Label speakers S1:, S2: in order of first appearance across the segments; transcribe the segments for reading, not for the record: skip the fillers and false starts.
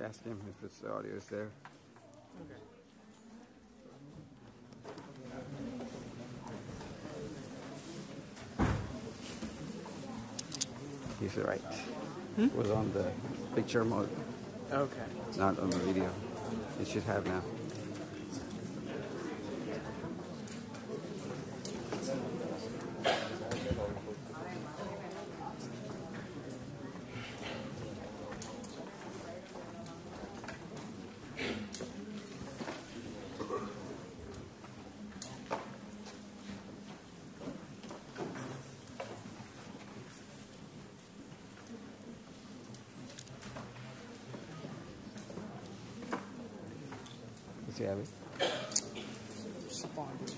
S1: ask him if the audio is there.
S2: Okay.
S1: He's right. It was on the picture mode,
S2: Okay.
S1: not on the video. It should have now. Does he have it?
S2: Responded.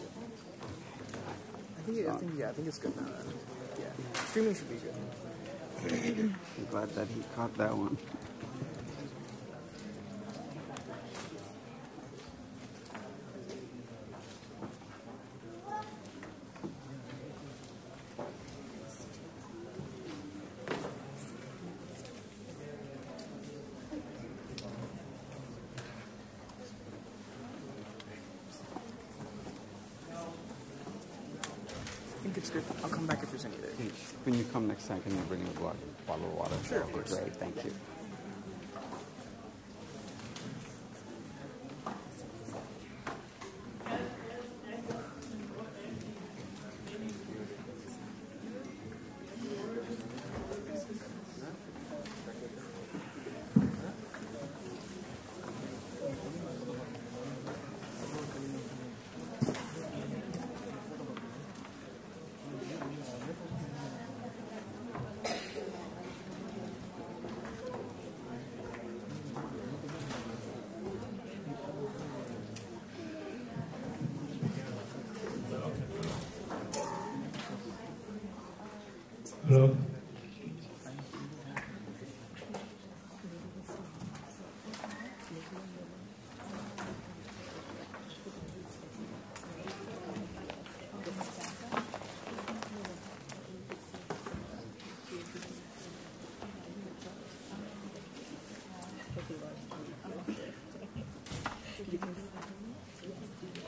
S2: I think it's good now. Yeah. Streaming should be good.
S1: I'm glad that he caught that one.
S2: I think it's good. I'll come back if there's any there.
S1: When you come next time, can you bring a bottle of water?
S2: Sure, of course.
S1: Great, thank you.
S3: Hello.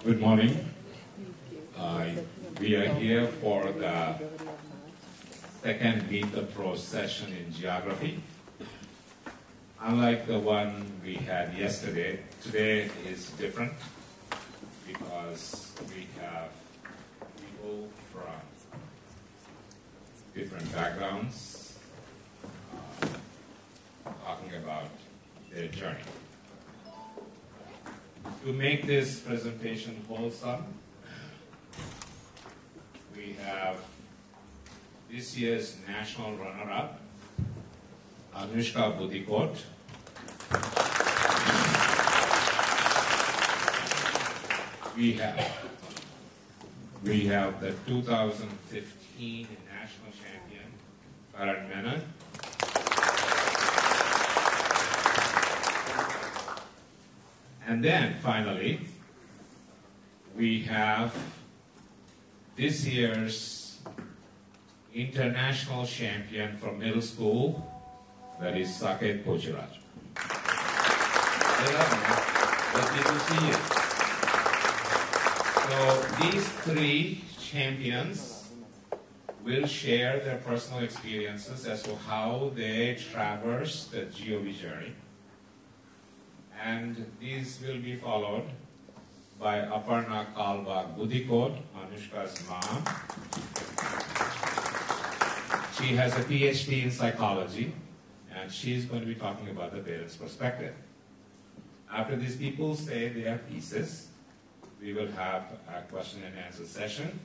S3: Good morning. We are here for the second Meet the Pros session in geography. Unlike the one we had yesterday, today is different because we have people from different backgrounds talking about their journey. To make this presentation wholesome, we have this year's national runner-up, Anushka Budikot. We have the 2015 national champion, Karan Menon. And then finally, we have this year's international champion from middle school, that is Saket Pochiraj. Let me see you. So these three champions will share their personal experiences as to how they traverse the GOV journey. And these will be followed by Aparna Kalva Budikot, Anushka's mom. She has a PhD in psychology, and she's going to be talking about the parents' perspective. After these people say their pieces, we will have a question and answer session.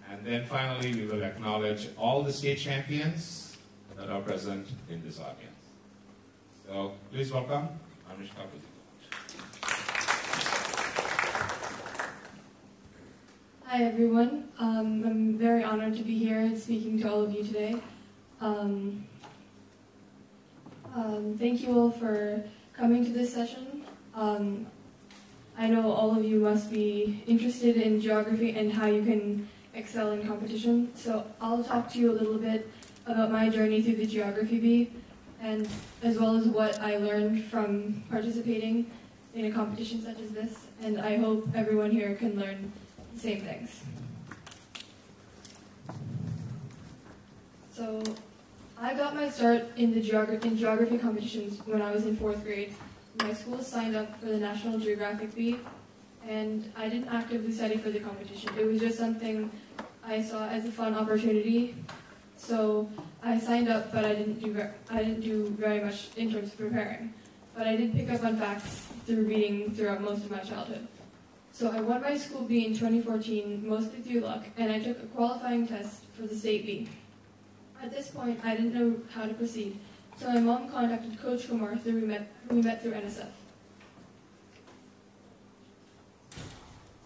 S3: And then finally, we will acknowledge all the state champions that are present in this audience. So please welcome Anushka Budikot.
S4: Hi everyone. I'm very honored to be here speaking to all of you today. Thank you all for coming to this session. I know all of you must be interested in geography and how you can excel in competition. So I'll talk to you a little bit about my journey through the geography bee and as well as what I learned from participating in a competition such as this, and I hope everyone here can learn the same things. So, I got my start in geography competitions when I was in 4th grade. My school signed up for the National Geographic Bee, and I didn't actively study for the competition. It was just something I saw as a fun opportunity. So I signed up, but I didn't do very much in terms of preparing. But I did pick up on facts through reading throughout most of my childhood. So I won my school bee in 2014, mostly through luck, and I took a qualifying test for the state bee. At this point, I didn't know how to proceed, so my mom contacted Coach Kumar, who we met through NSF.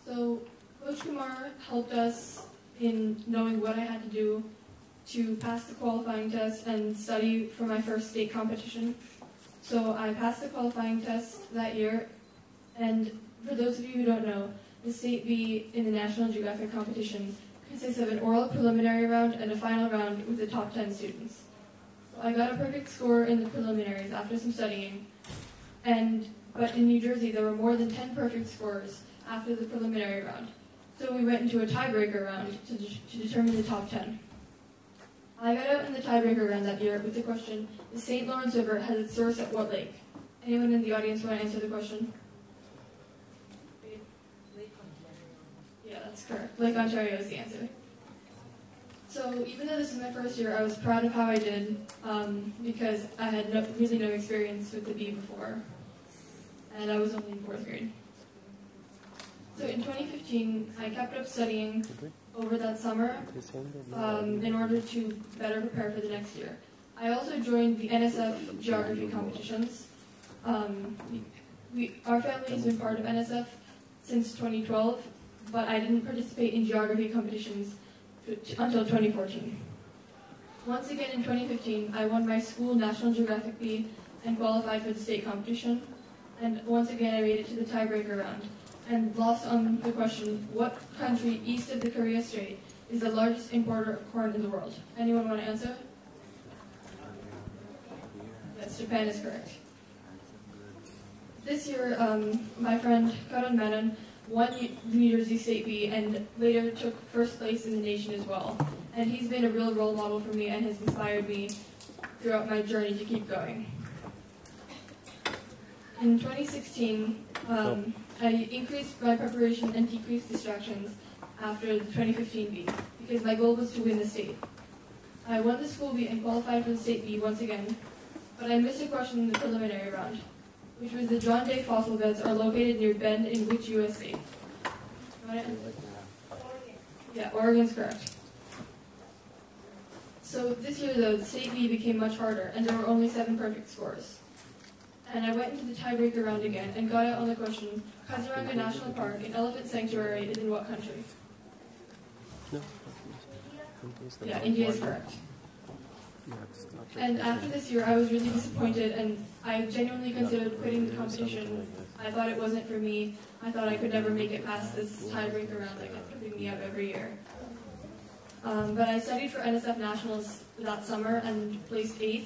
S4: So Coach Kumar helped us in knowing what I had to do to pass the qualifying test and study for my first state competition. So I passed the qualifying test that year, and for those of you who don't know, the state bee in the National Geographic competition consists of an oral preliminary round and a final round with the top 10 students. So I got a perfect score in the preliminaries after some studying, but in New Jersey there were more than 10 perfect scores after the preliminary round. So we went into a tiebreaker round to determine the top 10. I got out in the tiebreaker round that year with the question, the St. Lawrence River has its source at what lake? Anyone in the audience want to answer the question?
S5: Lake Ontario.
S4: Yeah, that's correct. Lake Ontario is the answer. So even though this is my first year, I was proud of how I did because I had really no experience with the bee before, and I was only in 4th grade. So in 2015, I kept up studying over that summer in order to better prepare for the next year. I also joined the NSF geography competitions. Our family has been part of NSF since 2012, but I didn't participate in geography competitions until 2014. Once again in 2015, I won my school National Geographic Bee and qualified for the state competition. And once again, I made it to the tiebreaker round and lost on the question, what country east of the Korea Strait is the largest importer of corn in the world? Anyone want to answer? Yes, Japan is correct. This year, my friend Karan Menon won the New Jersey State Bee and later took first place in the nation as well. And he's been a real role model for me and has inspired me throughout my journey to keep going. In 2016, I increased my preparation and decreased distractions after the 2015 bee because my goal was to win the state. I won the school bee and qualified for the state bee once again, but I missed a question in the preliminary round, which was the John Day fossil beds are located near Bend in which U.S. state?
S5: Oregon.
S4: Yeah, Oregon's correct. So this year, though, the state bee became much harder, and there were only 7 perfect scores. And I went into the tiebreaker round again and got out on the question, Kaziranga National Park, an elephant sanctuary, is in what country? Yeah, India is correct. And after this year, I was really disappointed, and I genuinely considered quitting the competition. I thought it wasn't for me. I thought I could never make it past this tiebreaker round that kept tripping me up every year. But I studied for NSF Nationals that summer and placed 8th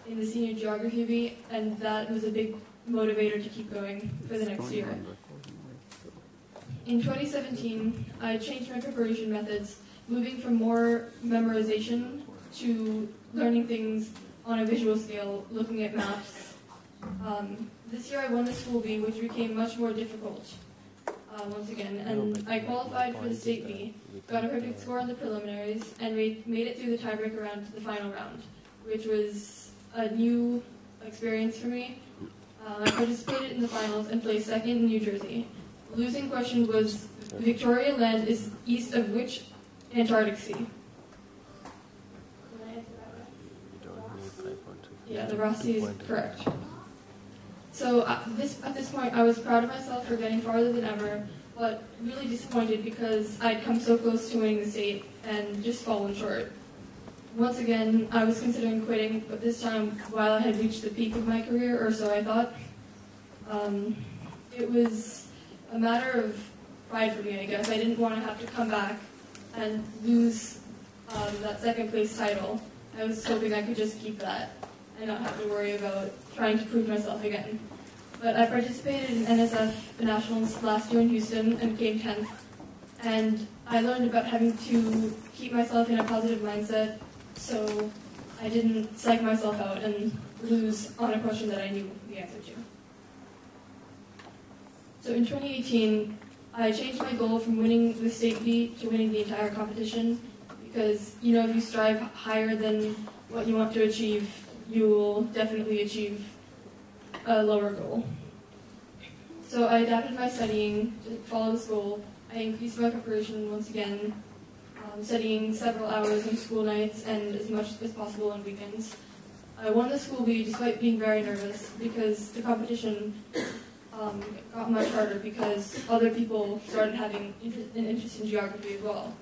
S4: in the senior geography bee, and that was a big motivator to keep going for the next year. In 2017, I changed my preparation methods, moving from more memorization to learning things on a visual scale, looking at maps. This year I won the school bee, which became much more difficult once again, and I qualified for the state bee, got a perfect score on the preliminaries, and made it through the tiebreaker round to the final round, which was a new experience for me. I participated in the finals and placed 2nd in New Jersey. The losing question was, Victoria Land is east of which Antarctic Sea? Yeah, the Ross Sea is correct. So at this point, I was proud of myself for getting farther than ever, but really disappointed because I'd come so close to winning the state and just fallen short. Once again, I was considering quitting, but this time, while I had reached the peak of my career, or so I thought, it was a matter of pride for me, I guess. I didn't want to have to come back and lose that 2nd place title. I was hoping I could just keep that. and not have to worry about trying to prove myself again. But I participated in NSF Nationals last year in Houston and came 10th. And I learned about having to keep myself in a positive mindset so I didn't psych myself out and lose on a question that I knew the answer to. So in 2018, I changed my goal from winning the state beat to winning the entire competition because, you know, if you strive higher than what you want to achieve, you will definitely achieve a lower goal. So I adapted my studying to follow this goal. I increased my preparation once again, studying several hours on school nights and as much as possible on weekends. I won the school bee despite being very nervous because the competition got much harder because other people started having an interest in geography as well.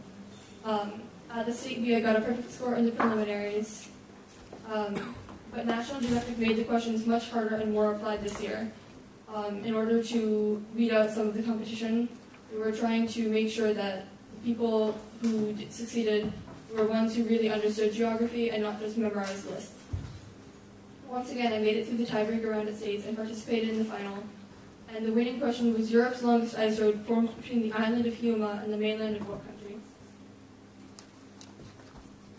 S4: At the state bee, I got a perfect score in the preliminaries, but National Geographic made the questions much harder and more applied this year. In order to weed out some of the competition, we were trying to make sure that the people who succeeded were ones who really understood geography and not just memorized lists. Once again, I made it through the tiebreaker round at states and participated in the final. And the winning question was Europe's longest ice road formed between the island of Hiiumaa and the mainland of what country?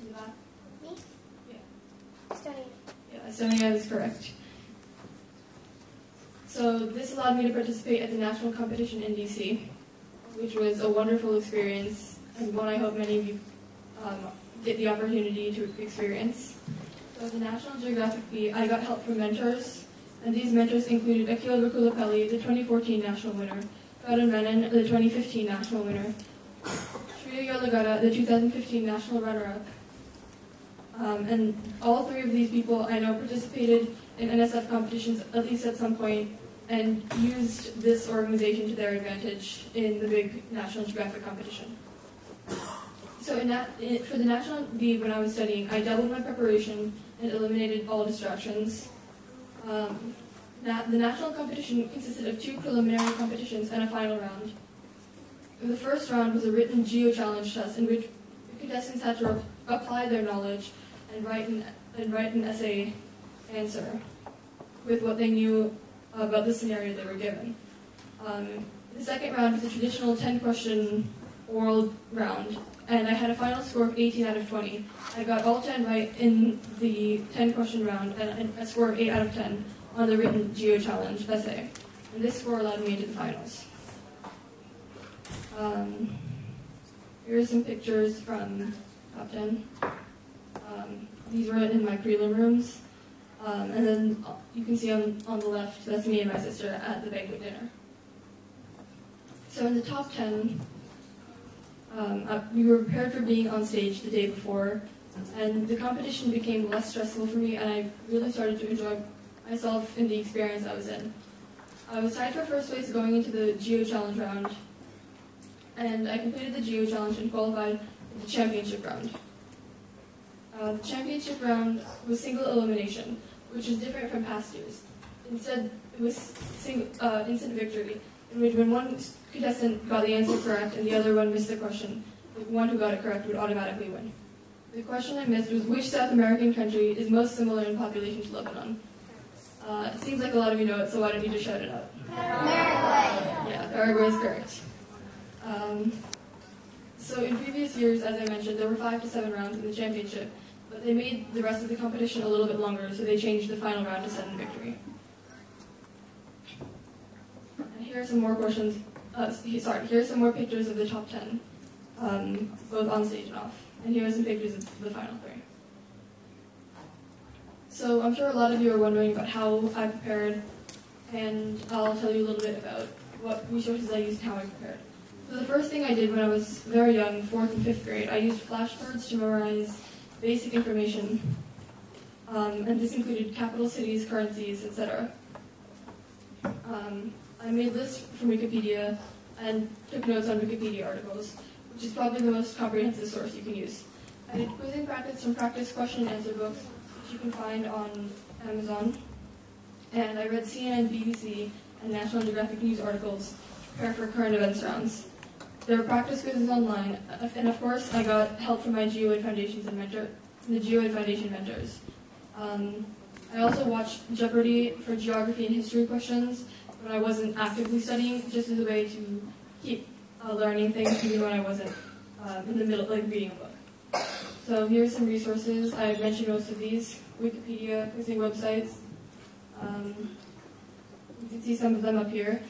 S4: In the back?
S6: Me?
S4: Yeah.
S6: Estonia.
S4: Yeah, Estonia is correct. So this allowed me to participate at the national competition in DC, which was a wonderful experience and one I hope many of you get the opportunity to experience. So the National Geographic Bee, I got help from mentors, and these mentors included Akil Rukulapelli, the 2014 national winner, Karan Menon, the 2015 national winner, Shreya Yolagada, the 2015 national runner-up. And all three of these people I know participated in NSF competitions at least at some point and used this organization to their advantage in the big National Geographic competition. So for the National Bee, when I was studying, I doubled my preparation and eliminated all distractions. The national competition consisted of 2 preliminary competitions and a final round. The first round was a written geo-challenge test in which contestants had to apply their knowledge and write an essay answer with what they knew about the scenario they were given. The second round was a traditional 10-question oral round, and I had a final score of 18 out of 20. I got all 10 right in the 10-question round and a score of 8 out of 10 on the written geo-challenge essay. And this score allowed me into the finals. Here are some pictures from top 10. These were in my prelim rooms. And then you can see on the left, that's me and my sister at the banquet dinner. So in the top 10, we were prepared for being on stage the day before, and the competition became less stressful for me, and I really started to enjoy myself in the experience I was in. I was tied for first place going into the Geo Challenge round, and I completed the Geo Challenge and qualified for the championship round. The championship round was single elimination, which is different from past years. Instead, it was instant victory, in which when one contestant got the answer correct and the other one missed the question, the one who got it correct would automatically win. The question I missed was which South American country is most similar in population to Lebanon? It seems like a lot of you know it, so why don't you just shout it out?
S6: Paraguay.
S4: Yeah, Paraguay is correct. So in previous years, as I mentioned, there were 5 to 7 rounds in the championship, but they made the rest of the competition a little bit longer, so they changed the final round to sudden victory. And here are some more questions. Here are some more pictures of the top 10, both on stage and off. And here are some pictures of the final 3. So I'm sure a lot of you are wondering about how I prepared, and I'll tell you a little bit about what resources I used and how I prepared. So the first thing I did when I was very young, 4th and 5th grade, I used flashcards to memorize basic information, and this included capital cities, currencies, etc. I made lists from Wikipedia and took notes on Wikipedia articles, which is probably the most comprehensive source you can use. I did quizzing practice from practice question and answer books, which you can find on Amazon, and I read CNN, BBC, and National Geographic News articles to prepare for current events rounds. There were practice quizzes online, and of course, I got help from my GeoEd Foundations and the GeoEd Foundation mentors. I also watched Jeopardy for geography and history questions when I wasn't actively studying, just as a way to keep learning things even when I wasn't in the middle, like reading a book. So here's some resources. I've mentioned most of these: Wikipedia, quizzing websites. You can see some of them up here.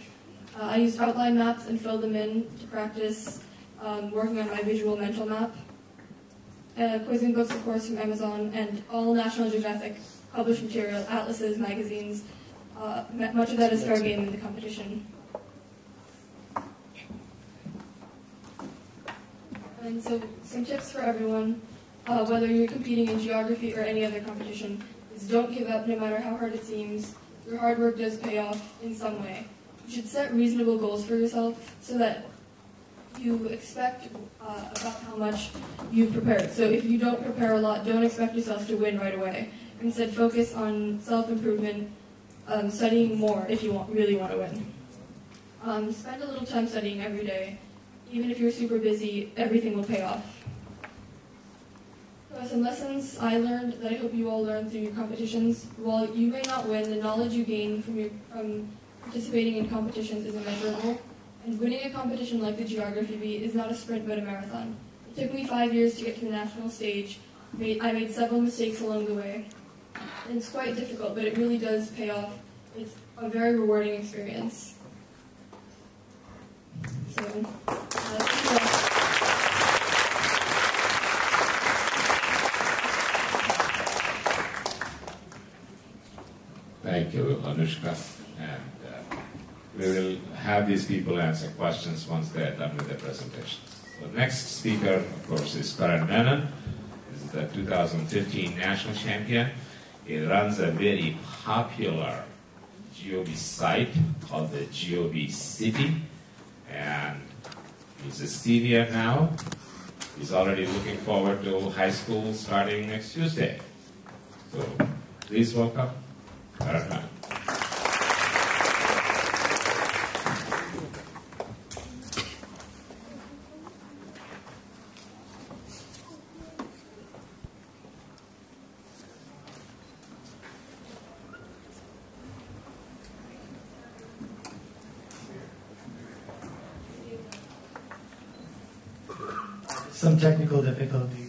S4: I used outline maps and filled them in to practice working on my visual mental map. Quizzing books, of course, from Amazon, and all National Geographic published material, atlases, magazines. Much of that is fair game in the competition. And so, some tips for everyone, whether you're competing in geography or any other competition, is don't give up no matter how hard it seems. Your hard work does pay off in some way. You should set reasonable goals for yourself so that you expect about how much you've prepared. So if you don't prepare a lot, don't expect yourself to win right away. Instead, focus on self-improvement, studying more if you really want to win. Spend a little time studying every day. Even if you're super busy, everything will pay off. Some lessons I learned that I hope you all learn through your competitions. While you may not win, the knowledge you gain from participating in competitions is immeasurable. And winning a competition like the Geography Bee is not a sprint but a marathon. It took me 5 years to get to the national stage. I made several mistakes along the way. And it's quite difficult, but it really does pay off. It's a very rewarding experience. So,
S3: Thank you, Anushka. And we will have these people answer questions once they are done with their presentation. The next speaker, of course, is Karan Menon. This is the 2015 national champion. He runs a very popular GeoBee site called the GeoBee City. And he's a senior now. He's already looking forward to high school starting next Tuesday. So please welcome Karan Menon.
S7: Some technical difficulty.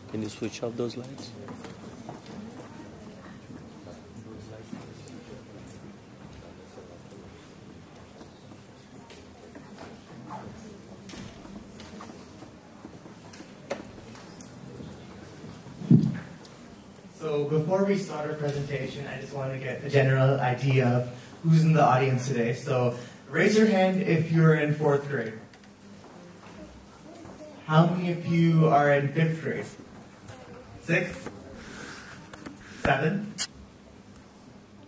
S1: Can you switch off those lights?
S7: So before we start our presentation, I just want to get a general idea of who's in the audience today. So raise your hand if you're in 4th grade. How many of you are in 5th grade? 6th? 7th?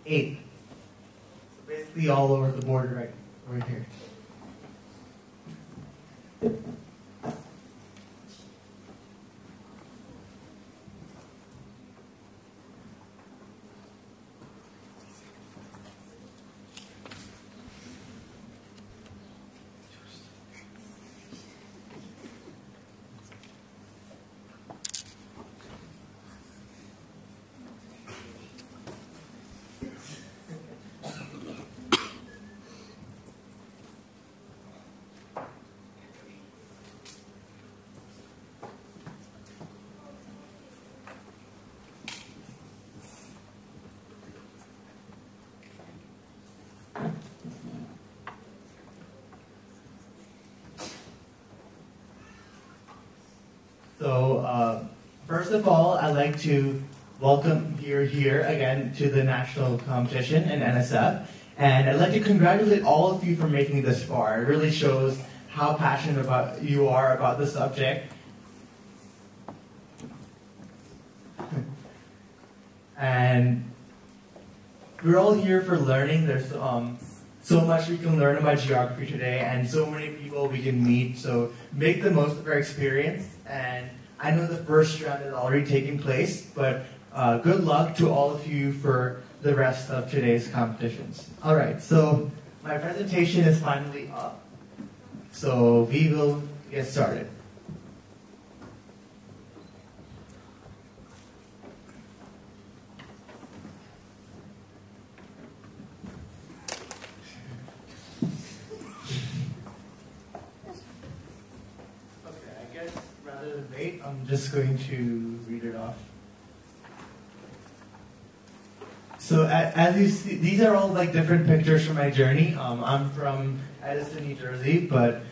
S7: 8th? So basically all over the board right here. First of all, I'd like to welcome you here again to the national competition in NSF. And I'd like to congratulate all of you for making it this far. It really shows how passionate you are about the subject. And we're all here for learning. There's so much we can learn about geography today, and so many people we can meet. So make the most of our experience. And I know the first round is already taking place, but good luck to all of you for the rest of today's competitions. All right, so my presentation is finally up. So we will get started. Rather than wait, I'm just going to read it off. So as you see, these are all like different pictures from my journey. I'm from Edison, New Jersey, but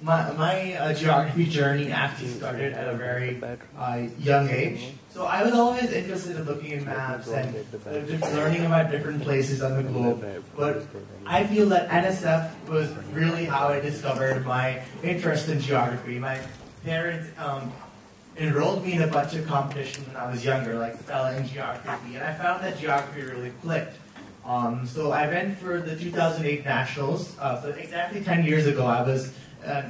S7: my geography journey actually started at a very young age. So I was always interested in looking at maps and learning about different places on the globe. But I feel that NSF was really how I discovered my interest in geography. My parents enrolled me in a bunch of competitions when I was younger, like spelling and geography, and I found that geography really clicked. So I went for the 2008 Nationals. So exactly 10 years ago, I was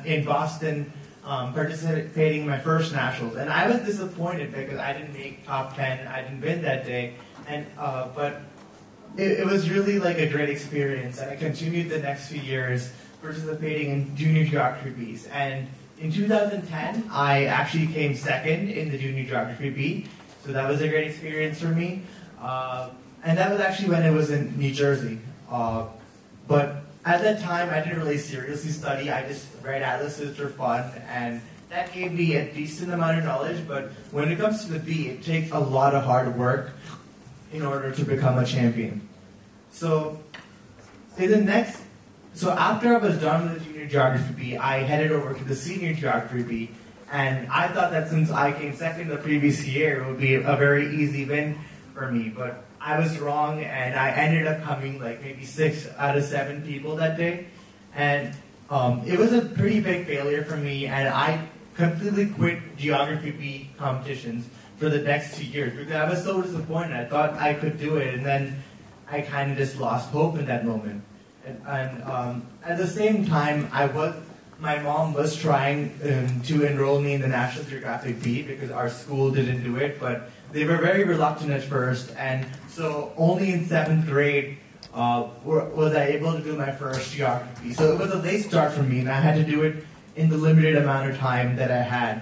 S7: in Boston participating in my first Nationals, and I was disappointed because I didn't make top 10. I didn't win that day, and but it was really like a great experience, and I continued the next few years participating in junior geography Bs. And in 2010, I actually came second in the Junior Geography B, so that was a great experience for me. And that was actually when it was in New Jersey. But at that time, I didn't really seriously study. I just read atlases for fun, and that gave me a decent amount of knowledge. But when it comes to the B, it takes a lot of hard work in order to become a champion. So after I was done with the Junior Geography B, I headed over to the Senior Geography B, and I thought that since I came second the previous year, it would be a very easy win for me. But I was wrong, and I ended up coming like maybe 6 out of 7 people that day. And it was a pretty big failure for me, and I completely quit Geography B competitions for the next 2 years because I was so disappointed. I thought I could do it, and then I kind of just lost hope in that moment. And at the same time, my mom was trying to enroll me in the National Geographic B because our school didn't do it, but they were very reluctant at first. And so only in 7th grade was I able to do my first geography. So it was a late start for me, and I had to do it in the limited amount of time that I had.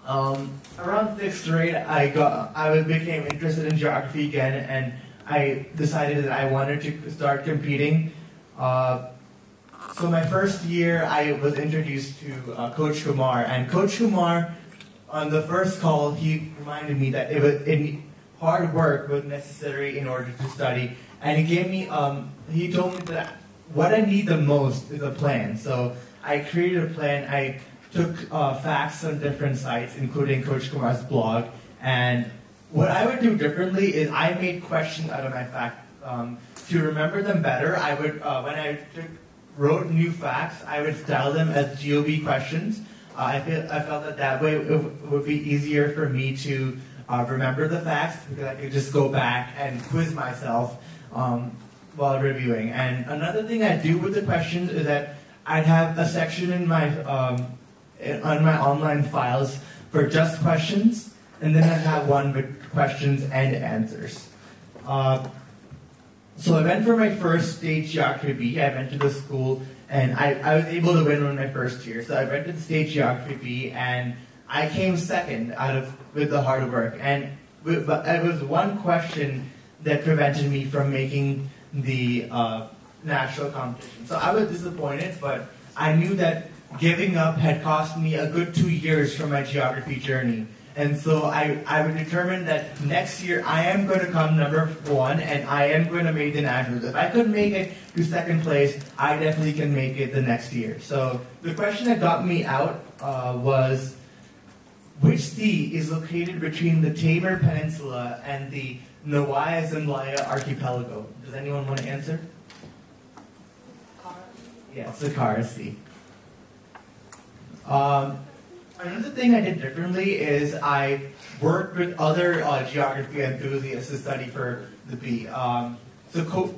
S7: Around 6th grade, I became interested in geography again, and I decided that I wanted to start competing. So my first year, I was introduced to Coach Kumar, and Coach Kumar, on the first call, he reminded me that hard work was necessary in order to study, and he told me that what I need the most is a plan. So I created a plan. I took facts on different sites, including Coach Kumar's blog, and what I would do differently is I made questions out of my facts. To remember them better, I would, when I wrote new facts, I would style them as GOB questions. I felt that way it would be easier for me to remember the facts because I could just go back and quiz myself while reviewing. And another thing I do with the questions is that I'd have a section in my on my online files for just questions, and then I'd have one with questions and answers. So I went for my first state geography B. I went to the school, and I was able to win on my first year. So I went to the state geography B, and I came second with the hard work. But it was one question that prevented me from making the national competition. So I was disappointed, but I knew that giving up had cost me a good 2 years from my geography journey. And so I would determine that next year I am going to come number 1 and I am going to make the nationals. If I could make it to second place, I definitely can make it the next year. So the question that got me out was which sea is located between the Tamar Peninsula and the Novaya Zemlya archipelago? Does anyone want to answer? Yeah, it's the Kara Sea. Another thing I did differently is I worked with other geography enthusiasts to study for the bee.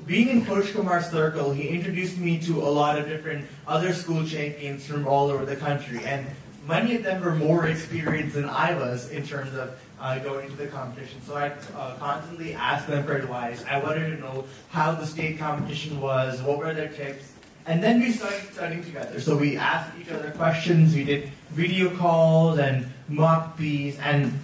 S7: Being in Coach Kumar's circle, he introduced me to a lot of different other school champions from all over the country, and many of them were more experienced than I was in terms of going to the competition. So I constantly asked them for advice. I wanted to know how the state competition was, what were their tips, and then we started studying together. So we asked each other questions, we did video calls and mock bees, and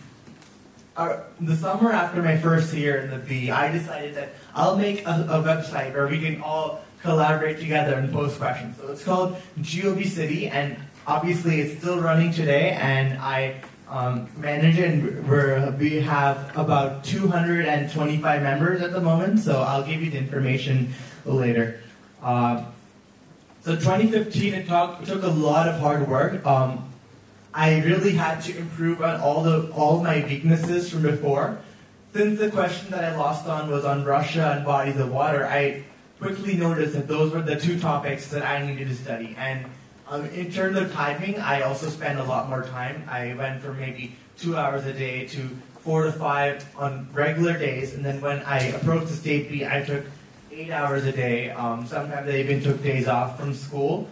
S7: the summer after my first year in the bee, I decided that I'll make a website where we can all collaborate together and post questions. So it's called GeoBee City, and obviously it's still running today, and I manage it, and we have about 225 members at the moment, so I'll give you the information later. So 2015, it took a lot of hard work. I really had to improve on all my weaknesses from before. Since the question that I lost on was on Russia and bodies of water, I quickly noticed that those were the two topics that I needed to study. And in terms of timing, I also spent a lot more time. I went from maybe 2 hours a day to 4 to 5 on regular days. And then when I approached the state bee, I took 8 hours a day. Sometimes I even took days off from school.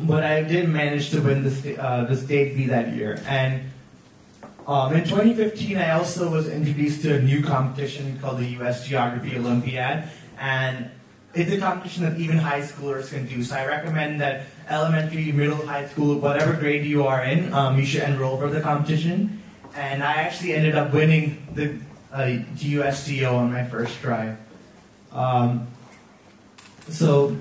S7: But I did manage to win the state bee that year. And in 2015, I also was introduced to a new competition called the U.S. Geography Olympiad. And it's a competition that even high schoolers can do. So I recommend that elementary, middle, high school, whatever grade you are in, you should enroll for the competition. And I actually ended up winning the USGO on my first try. So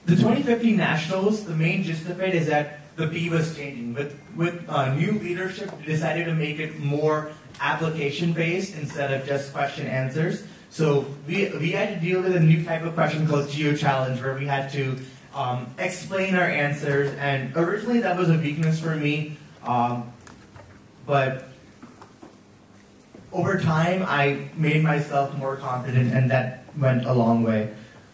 S7: the 2015 Nationals, the main gist of it is that the bee was changing. With new leadership, we decided to make it more application-based instead of just question answers. So we had to deal with a new type of question called Geo Challenge, where we had to explain our answers. And originally that was a weakness for me, but over time I made myself more confident, and that went a long way.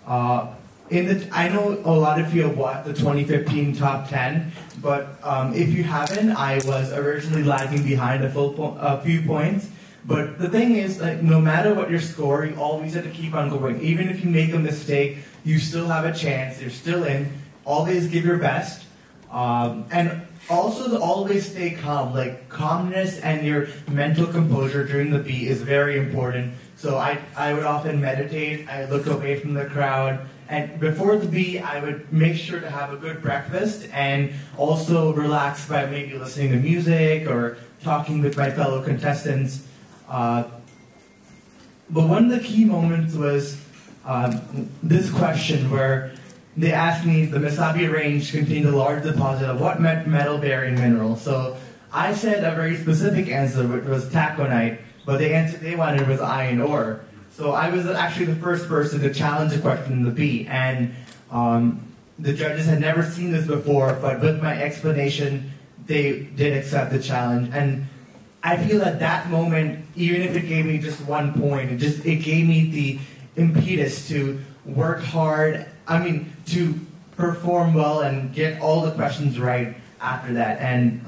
S7: I know a lot of you have watched the 2015 top 10, but if you haven't, I was originally lagging behind a few points. But the thing is, like, no matter what your score, you always have to keep on going. Even if you make a mistake, you still have a chance. You're still in. Always give your best. And also to always stay calm. Like, calmness and your mental composure during the bee is very important. So I would often meditate. I look away from the crowd. And before the bee, I would make sure to have a good breakfast and also relax by maybe listening to music or talking with my fellow contestants. But one of the key moments was this question where they asked me, the Mesabi Range contained a large deposit of what metal-bearing mineral? So I said a very specific answer, which was taconite, but the answer they wanted was iron ore. So I was actually the first person to challenge the question in the bee, and the judges had never seen this before, but with my explanation, they did accept the challenge. And I feel at that moment, even if it gave me just 1 point, it gave me the impetus to work hard, to perform well and get all the questions right after that. And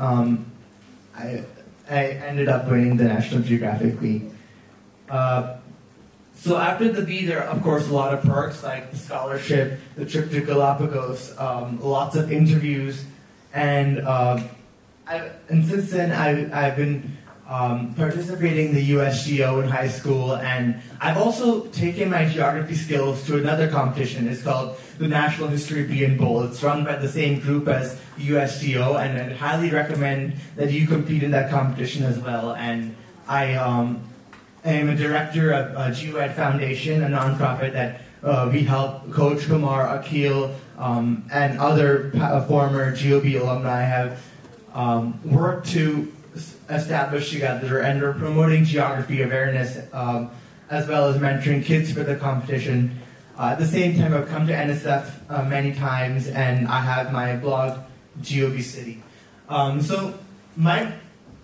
S7: I ended up winning the National Geographic Bee. So after the bee, there are, of course, a lot of perks, like the scholarship, the trip to Galapagos, lots of interviews, and since then, I've been participating in the USGO in high school, and I've also taken my geography skills to another competition. It's called the National History Bee and Bowl. It's run by the same group as USGO, and I'd highly recommend that you compete in that competition as well. And I am a director of GeoEd Foundation, a nonprofit that we help Coach Kumar, Akil, and other former GeoBee alumni have worked to establish together, and we're promoting geography awareness as well as mentoring kids for the competition. At the same time, I've come to NSF many times, and I have my blog, GeoBee City. So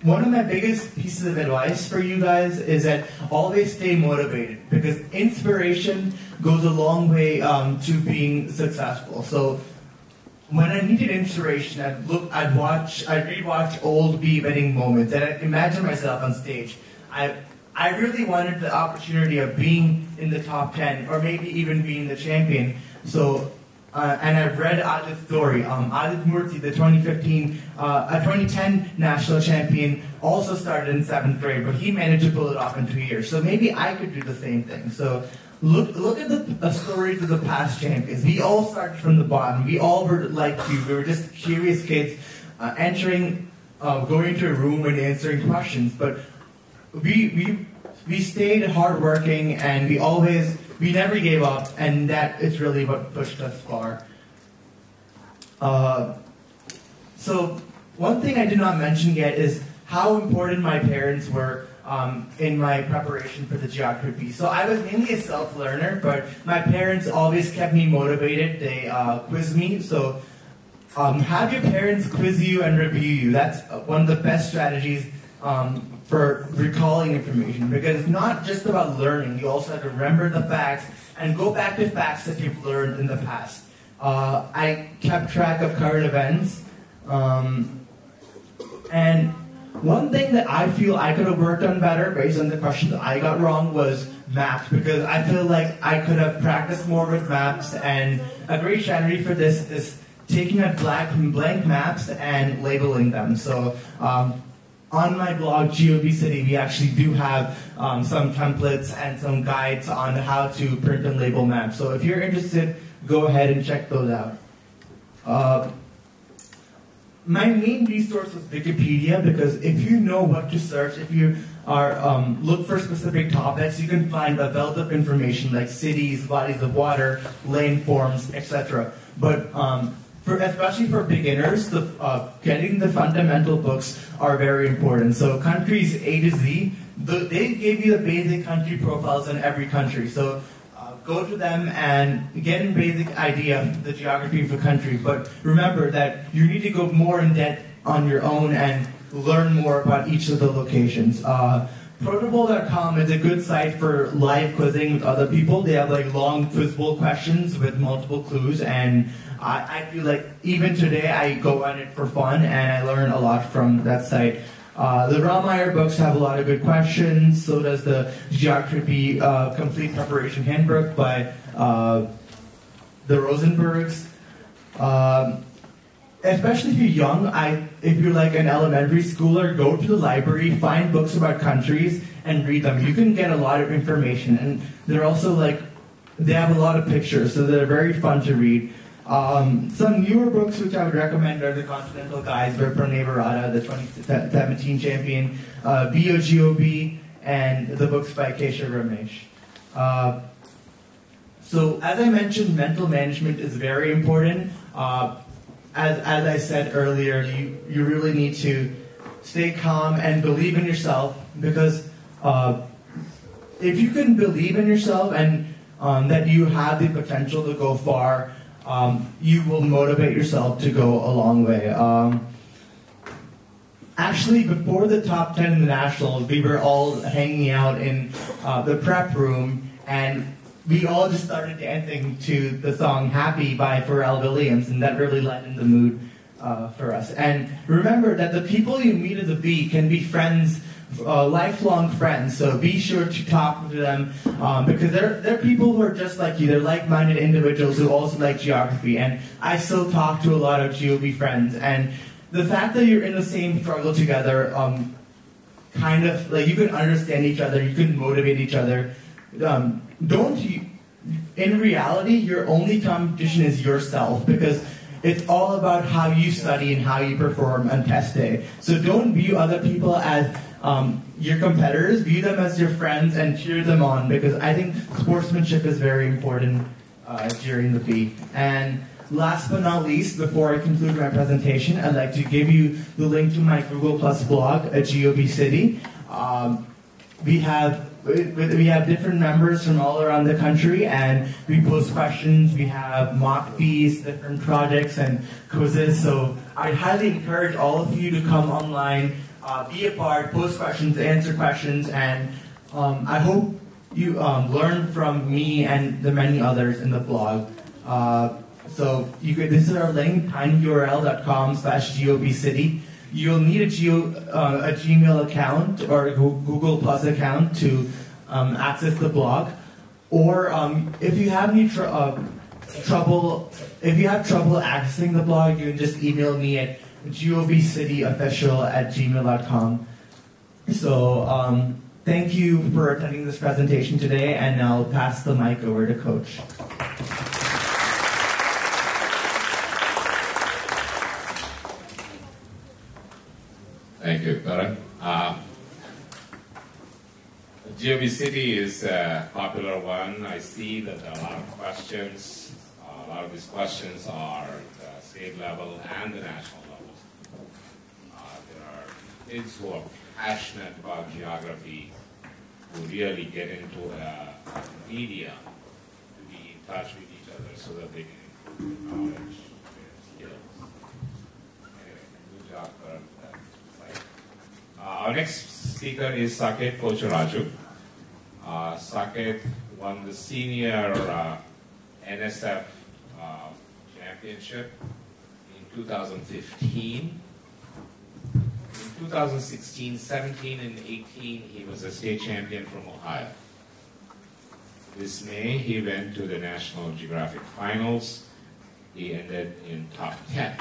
S7: one of my biggest pieces of advice for you guys is that always stay motivated, because inspiration goes a long way to being successful. So when I needed inspiration, I'd rewatch old B-betting moments, and I'd imagine myself on stage. I really wanted the opportunity of being in the top 10, or maybe even being the champion. So, and I've read Adit's story. Adit Murthy, the 2010 national champion, also started in 7th grade, but he managed to pull it off in 2 years. So maybe I could do the same thing. So look at the stories of the past champions. We all started from the bottom. We all were like you. We were just curious kids going into a room and answering questions. But we stayed hardworking, and we never gave up, and that is really what pushed us far. So one thing I did not mention yet is how important my parents were in my preparation for the geography. So I was mainly a self-learner, but my parents always kept me motivated. They quizzed me. So have your parents quiz you and review you. That's one of the best strategies for recalling information, because it's not just about learning. You also have to remember the facts and go back to facts that you've learned in the past. I kept track of current events, and one thing that I feel I could have worked on better based on the questions I got wrong was maps, because I feel like I could have practiced more with maps, and a great strategy for this is taking out blank maps and labeling them. So on my blog, GOB City, we actually do have some templates and some guides on how to print and label maps. So if you're interested, go ahead and check those out. My main resource was Wikipedia, because if you know what to search, if you are look for specific topics, you can find a wealth of information like cities, bodies of water, landforms, etc. But especially for beginners, getting the fundamental books are very important. So countries A to Z, they gave you the basic country profiles in every country. So go to them and get a basic idea of the geography of a country. But remember that you need to go more in depth on your own and learn more about each of the locations. Protable.com is a good site for live quizzing with other people. They have like long quizzable questions with multiple clues, and I feel like even today I go on it for fun and I learn a lot from that site. The Rallmeyer books have a lot of good questions. So does the Geography Complete Preparation Handbook by the Rosenbergs. Especially if you're young, if you're like an elementary schooler, go to the library, find books about countries, and read them. You can get a lot of information, and they're also they have a lot of pictures, so they're very fun to read. Some newer books which I would recommend are The Continental Guides by Pranay Varada, the 2017 champion, BOGOB, and the books by Keshav Ramesh. So as I mentioned, mental management is very important. As I said earlier, you really need to stay calm and believe in yourself, because if you can believe in yourself and that you have the potential to go far, you will motivate yourself to go a long way. Actually, before the top 10 in the Nationals, we were all hanging out in the prep room, and we all just started dancing to the song Happy by Pharrell Williams, and that really lightened the mood for us. And remember that the people you meet at the B can be friends, lifelong friends, so be sure to talk to them, because they're people who are just like you. They're like-minded individuals who also like geography, and I still talk to a lot of GOB friends, and the fact that you're in the same struggle together, kind of like you can understand each other, you can motivate each other. In reality, your only competition is yourself, because it's all about how you study and how you perform on test day. So don't view other people as your competitors, view them as your friends and cheer them on, because I think sportsmanship is very important during the B. And last but not least, before I conclude my presentation, I'd like to give you the link to my Google Plus blog at GOB City. We have different members from all around the country, and we post questions. We have mock bees, different projects, and quizzes. So I highly encourage all of you to come online, be a part, post questions, answer questions, and I hope you learn from me and the many others in the blog. So this is our link, tinyurl.com/gobcity. You'll need a Gmail account or a Google Plus account to access the blog. Or if you have any trouble accessing the blog, you can just email me at gobcityofficial@gmail.com. So thank you for attending this presentation today, and I'll pass the mic over to Coach.
S3: Thank you, Karan. GOB City is a popular one. I see that there are a lot of questions. A lot of these questions are at the state level and the national level. There are kids who are passionate about geography, who really get into media to be in touch with each other so that they can improve their knowledge, their skills. Anyway, good job, Karan. Our next speaker is Saket Kocharaju. Saket won the senior NSF championship in 2015. In 2016, 17, and 18, he was a state champion from Ohio. This May, he went to the National Geographic Finals. He ended in top 10.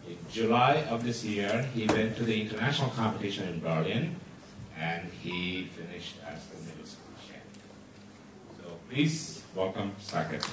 S3: In July of this year, he went to the international competition in Berlin, and he finished as the middle school champion. So please welcome Saket.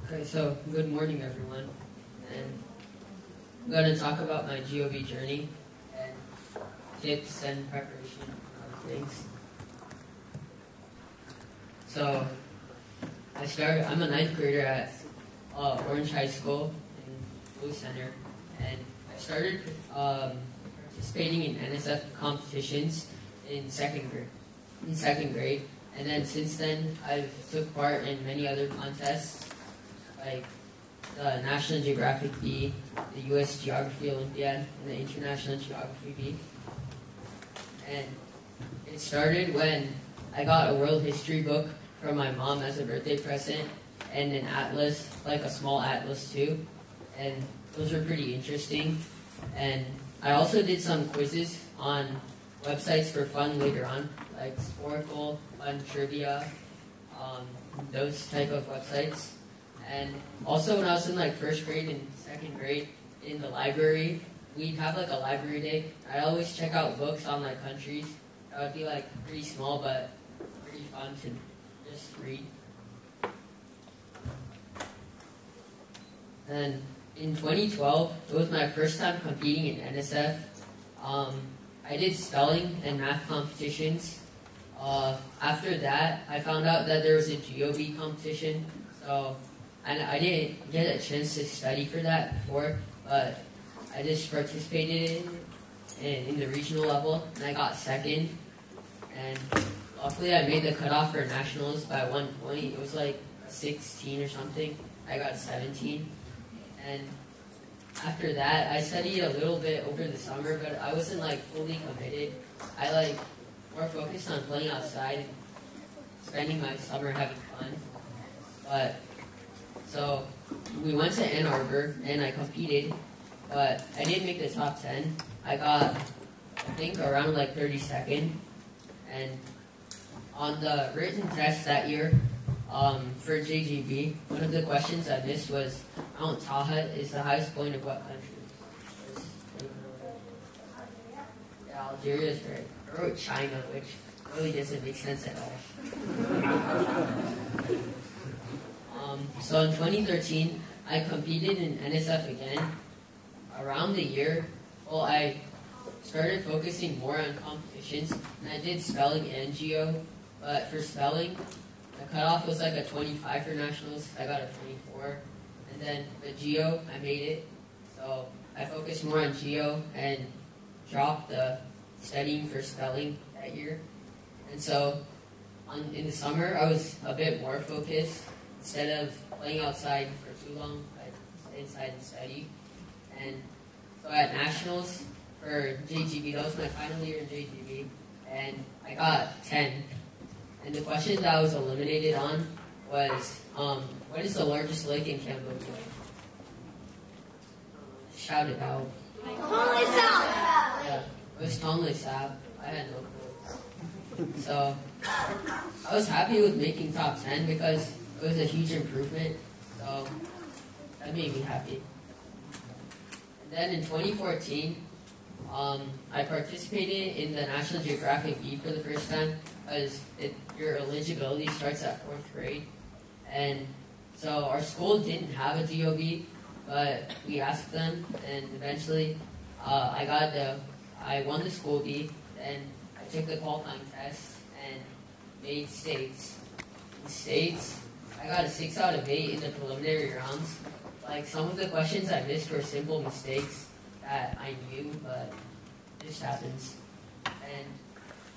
S8: Okay, so good morning, everyone. And I'm going to talk about my GOB journey and tips and preparation and other things. So I'm a ninth grader at Orange High School in Blue Center, and I started participating in NSF competitions in second grade, and then since then I've took part in many other contests like the National Geographic Bee, the U.S. Geography Olympiad, and the International Geography Bee. And it started when I got a world history book from my mom as a birthday present, and an atlas, like a small atlas too. And those were pretty interesting. And I also did some quizzes on websites for fun later on, like Sporkle, Fun Trivia, those type of websites. And also when I was in like first grade and second grade in the library, we'd have like a library day. I always check out books on like countries. That would be like pretty small but pretty fun to just read. And in 2012, it was my first time competing in NSF. I did spelling and math competitions. After that, I found out that there was a GOB competition. And I didn't get a chance to study for that before, but I just participated in the regional level, and I got second. and luckily I made the cutoff for nationals by 1 point. It was like 16 or something. I got 17, and after that, I studied a little bit over the summer, but I wasn't like fully committed. I like more focused on playing outside, spending my summer having fun. But so we went to Ann Arbor and I competed, but I didn't make the top 10. I got, I think, around like 32nd. And on the written test that year for JGB, one of the questions I missed was Mount Taha is the highest point of what country? Yeah, Algeria is right. I wrote China, which really doesn't make sense at all. So in 2013, I competed in NSF again. Around the year, well, I started focusing more on competitions, and I did spelling and geo, but for spelling, the cutoff was like a 25 for nationals. I got a 24, and then the geo, I made it. So I focused more on geo and dropped the studying for spelling that year. And so in the summer, I was a bit more focused. Instead of playing outside for too long, I'd stay inside and study. And so at nationals for JGB, that was my final year in JGB, and I got 10. And the question that I was eliminated on was, what is the largest lake in Cambodia? Shout it out.
S6: Tonle Sap.
S8: Yeah, it was Tonle Sap. I had no clue. So I was happy with making top 10 because it was a huge improvement. So that made me happy. And then in 2014, I participated in the National Geographic B for the first time because your eligibility starts at 4th grade. And so our school didn't have a GOB, but we asked them, and eventually I won the school B, and I took the qualifying test and made states. In states, I got a 6 out of 8 in the preliminary rounds. Like, some of the questions I missed were simple mistakes that I knew, but it just happens. And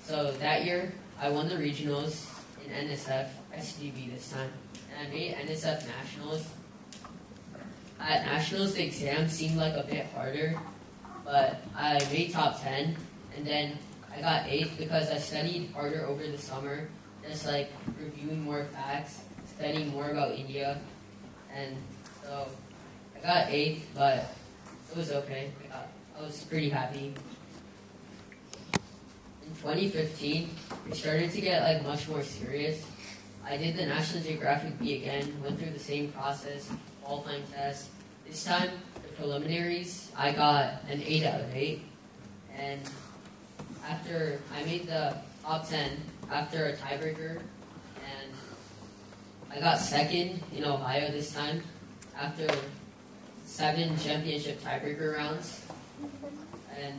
S8: so that year, I won the regionals in NSF, SGB this time, and I made NSF nationals. At nationals, the exam seemed like a bit harder, but I made top 10, and then I got 8th because I studied harder over the summer, just like reviewing more facts, studying more about India, and so I got 8th, but it was okay. I was pretty happy. In 2015, we started to get like much more serious. I did the National Geographic B again, went through the same process, qualifying test. This time, the preliminaries, I got an 8 out of 8, and after I made the top 10 after a tiebreaker, and I got 2nd in Ohio this time after 7 championship tiebreaker rounds. And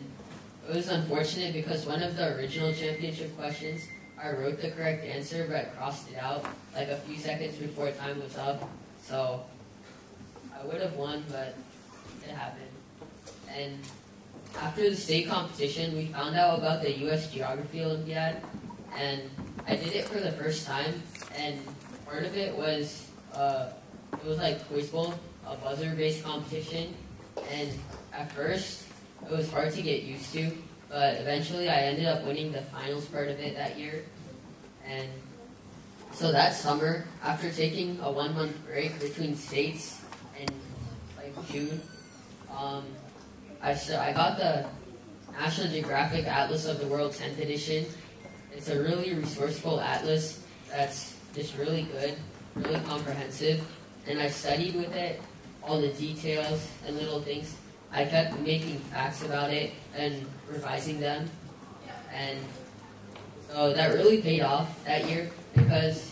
S8: it was unfortunate because one of the original championship questions, I wrote the correct answer but crossed it out like a few seconds before time was up. So I would have won, but it happened. And after the state competition, we found out about the U.S. Geography Olympiad, and I did it for the first time, and part of it was like Quiz Bowl, a buzzer-based competition, and at first, it was hard to get used to, but eventually I ended up winning the finals part of it that year. And so that summer, after taking a 1-month break between states and like June, I got the National Geographic Atlas of the World 10th edition. It's a really resourceful atlas that's just really good, really comprehensive, and I studied with it all the details and little things. I kept making facts about it and revising them, and so that really paid off that year because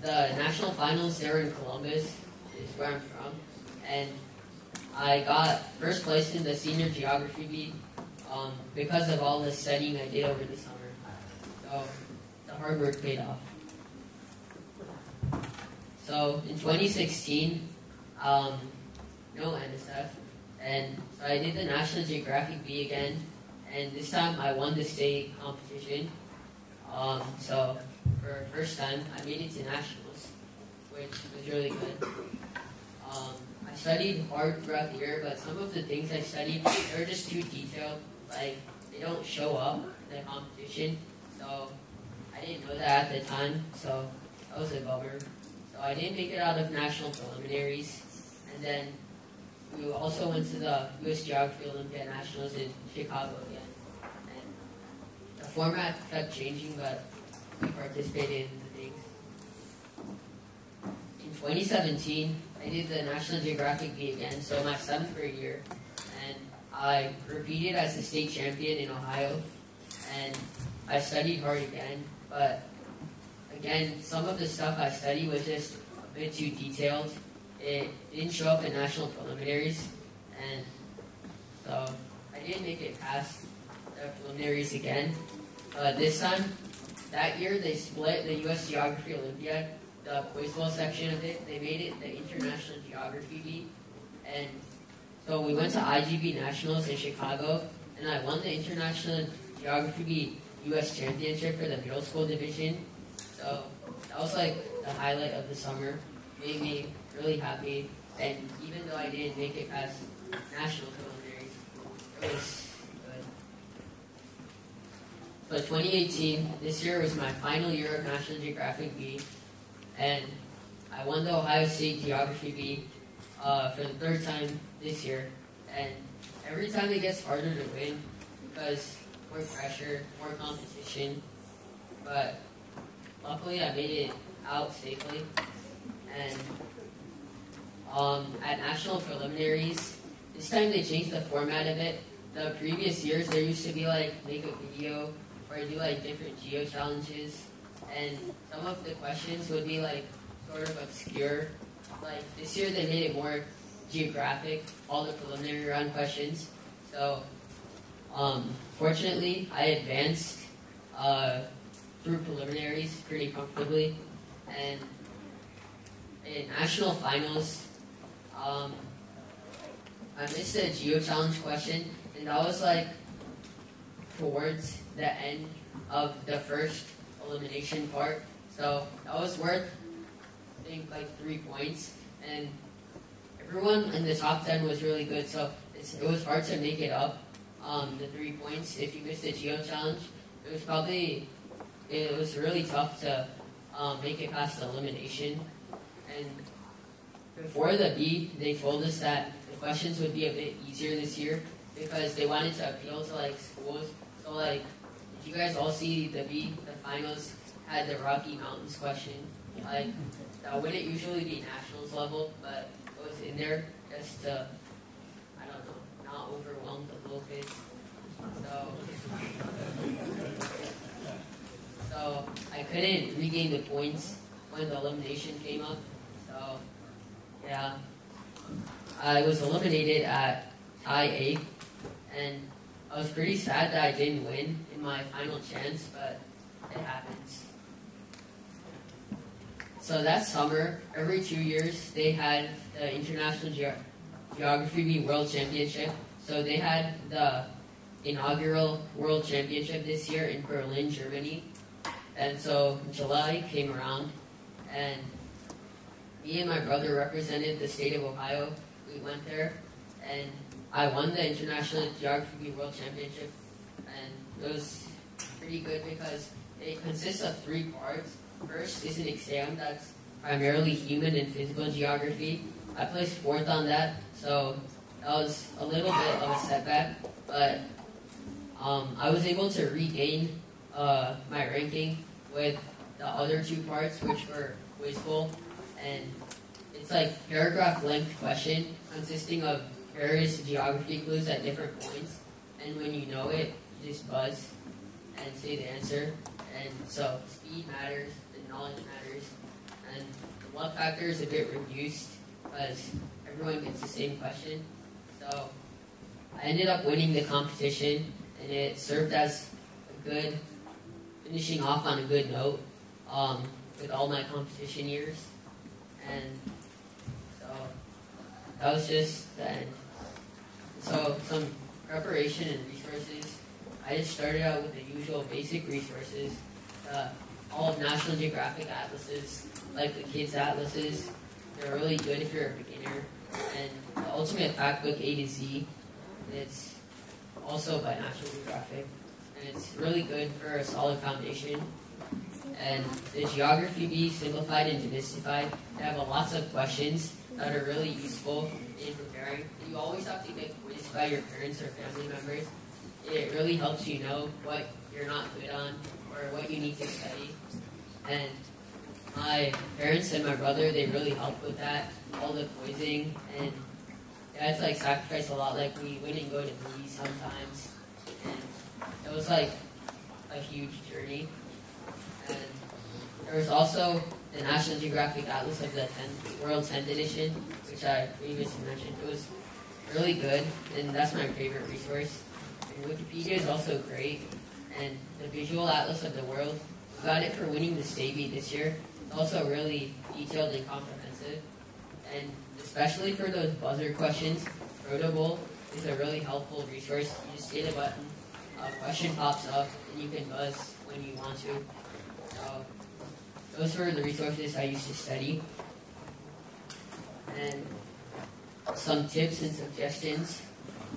S8: the national finals, they were in Columbus, is where I'm from, and I got first place in the senior geography beat because of all the studying I did over the summer. So the hard work paid off. So in 2016, no NSF, and so I did the National Geographic B again, and this time I won the state competition. So for first time, I made it to nationals, which was really good. I studied hard throughout the year, but some of the things I studied, they were just too detailed. Like, they don't show up in the competition. So I didn't know that at the time, so that was a bummer. So I didn't make it out of national preliminaries. And then we also went to the U.S. Geography Olympiad Nationals in Chicago again. And the format kept changing, but we participated in the things. In 2017, I did the National Geographic Bee again, so my 7th grade year. And I repeated as the state champion in Ohio. And I studied hard again, but again, some of the stuff I studied was just a bit too detailed. It didn't show up in national preliminaries, and so I didn't make it past the preliminaries again. This time, that year, they split the U.S. Geography Olympiad, the quiz bowl section of it. They made it the International Geography Bee, and so we went to IGB Nationals in Chicago, and I won the International Geography Bee U.S. Championship for the middle school division. So that was like the highlight of the summer. Made me really happy, and even though I didn't make it past national preliminaries, it was good. So 2018, this year was my final year of National Geographic Bee, and I won the Ohio State Geography Bee for the 3rd time this year. And every time it gets harder to win because more pressure, more competition. But luckily, I made it out safely. And at national preliminaries, this time they changed the format of it. The previous years, there used to be like make a video or do like different geo challenges, and some of the questions would be like sort of obscure. Like this year, they made it more geographic, all the preliminary round questions. So fortunately, I advanced through preliminaries pretty comfortably, and in national finals, I missed a geo challenge question, and that was like towards the end of the first elimination part. So that was worth, I think, like 3 points, and everyone in the top 10 was really good. So it was hard to make it up the 3 points if you missed the geo challenge. It was really tough to make it past the elimination. And before the bee, they told us that the questions would be a bit easier this year because they wanted to appeal to like schools. So like, did you guys all see the bee? The finals had the Rocky Mountains question. Like, that wouldn't usually be nationals level, but it was in there just to, I don't know, not overwhelm the little kids. So I couldn't regain the points when the elimination came up. So yeah, I was eliminated at tie 8th, and I was pretty sad that I didn't win in my final chance, but it happens. So that summer, every 2 years, they had the International Geography Bee World Championship. So they had the inaugural World Championship this year in Berlin, Germany. And so July came around, and me and my brother represented the state of Ohio. We went there, and I won the International Geography Bee World Championship. And it was pretty good because it consists of 3 parts. First is an exam that's primarily human and physical geography. I placed 4th on that, so that was a little bit of a setback, but I was able to regain my ranking with the other 2 parts, which were quiz bowl, and it's like paragraph length question consisting of various geography clues at different points, and when you know it, you just buzz and say the answer. And so speed matters, and knowledge matters, and the luck factor is a bit reduced because everyone gets the same question. So I ended up winning the competition, and it served as a good finishing off on a good note with all my competition years. And so that was just the end. So some preparation and resources. I just started out with the usual basic resources all of National Geographic atlases, like the kids' atlases. They're really good if you're a beginner. And the Ultimate Fact Book A to Z, it's also by National Geographic. And it's really good for a solid foundation. And the Geography Bee, Simplified and Demystified, they have lots of questions that are really useful in preparing. You always have to get quizzed by your parents or family members. It really helps you know what you're not good on or what you need to study. And my parents and my brother, they really helped with that, all the quizzing, and Dad's like sacrificed a lot. Like we wouldn't go to movies sometimes, and it was like a huge journey. And there was also the National Geographic Atlas of the World 10th Edition, which I previously mentioned. It was really good, and that's my favorite resource. And Wikipedia is also great, and the Visual Atlas of the World, we got it for winning the Stavey this year. It's also really detailed and comprehensive, and especially for those buzzer questions, Protable is a really helpful resource. You just hit a button, a question pops up, and you can buzz when you want to. So those were the resources I used to study. And some tips and suggestions: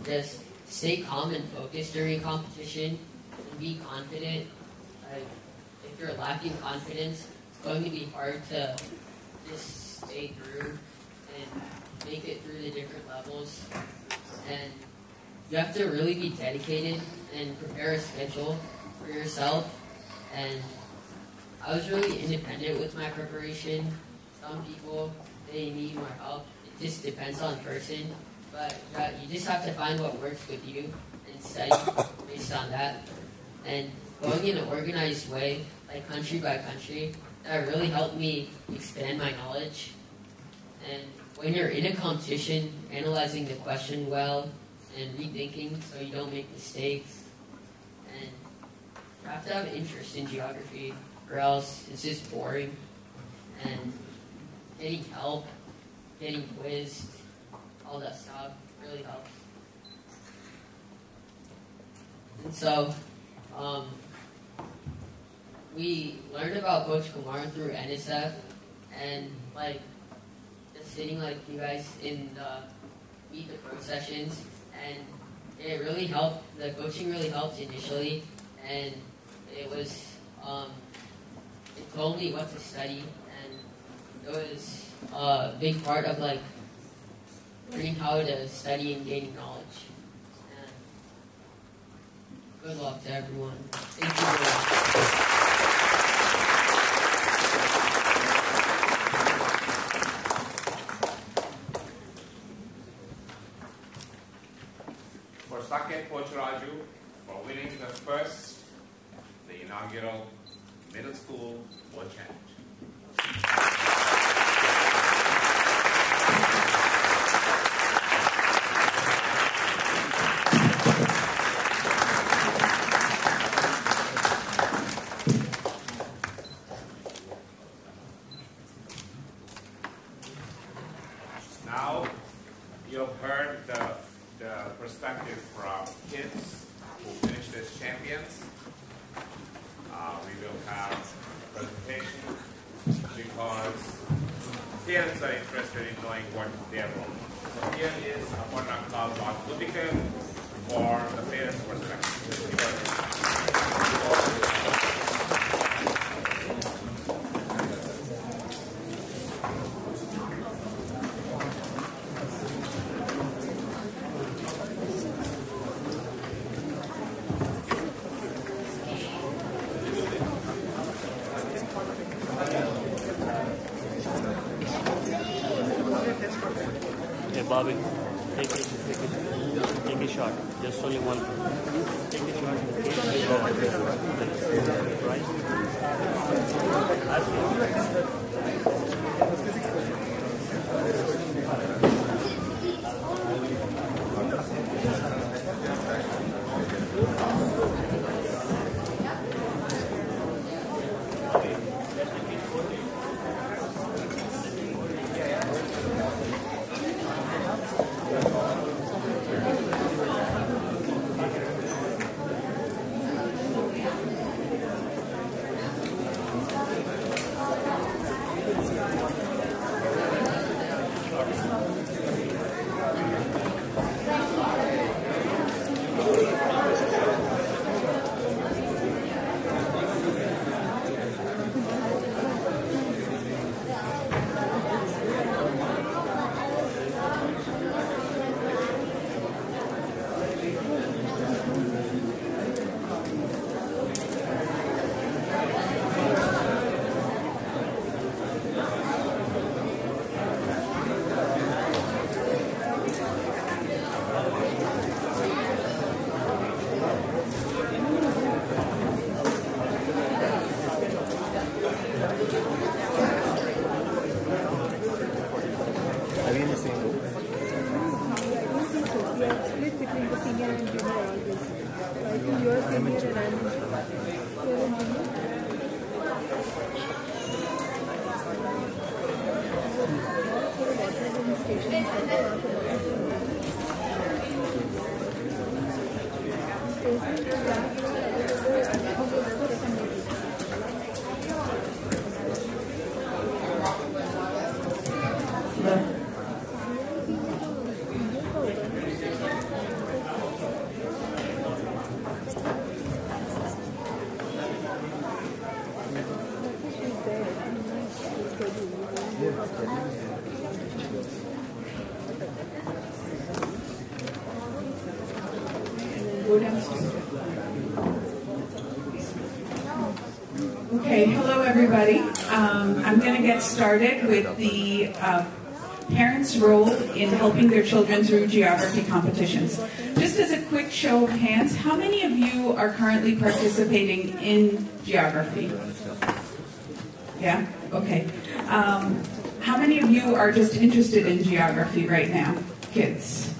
S8: just stay calm and focused during competition, and be confident. If you're lacking confidence, it's going to be hard to just stay through and make it through the different levels. And you have to really be dedicated and prepare a schedule for yourself. And I was really independent with my preparation. Some people, they need more help. It just depends on person. But you just have to find what works with you and study based on that. And going in an organized way, like country by country, that really helped me expand my knowledge. And when you're in a competition, analyzing the question well and rethinking so you don't make mistakes. And you have to have interest in geography, or else it's just boring. And getting help, getting quizzed, all that stuff really helps. And so, we learned about Coach Kumar through NSF, and like just sitting like you guys in the Meet the Pro sessions, and it really helped. The coaching really helped initially, and it was it told me what to study, and it was a big part of like learning how to study and gaining knowledge. And good luck to everyone. Thank you very much.
S3: For Saket Pocharaju for winning the inaugural middle school world challenge. Now, you have heard the perspective from kids who finished as champions. We will have a presentation because parents are interested in knowing what their role is. So here is Aparna Kalwat Butikar for the parents' perspective.
S9: Hey Bobby, take a shot. Just only one. Take a shot. Right?
S10: Okay, hello everybody. I'm going to get started with the parents' role in helping their children through geography competitions. Just as a quick show of hands, how many of you are currently participating in geography? Yeah? Okay. How many of you are just interested in geography right now? Kids?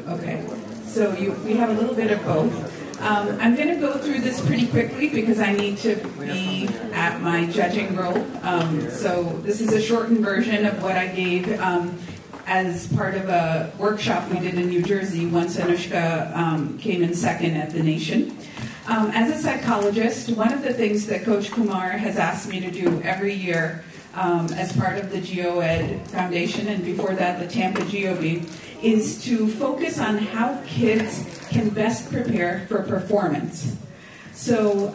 S10: Okay. So we have a little bit of both. I'm going to go through this pretty quickly because I need to be at my judging role. So this is a shortened version of what I gave as part of a workshop we did in New Jersey once Anushka came in second at the nation. As a psychologist, one of the things that Coach Kumar has asked me to do every year as part of the GeoEd Foundation, and before that the Tampa GeoBee, is to focus on how kids can best prepare for performance. So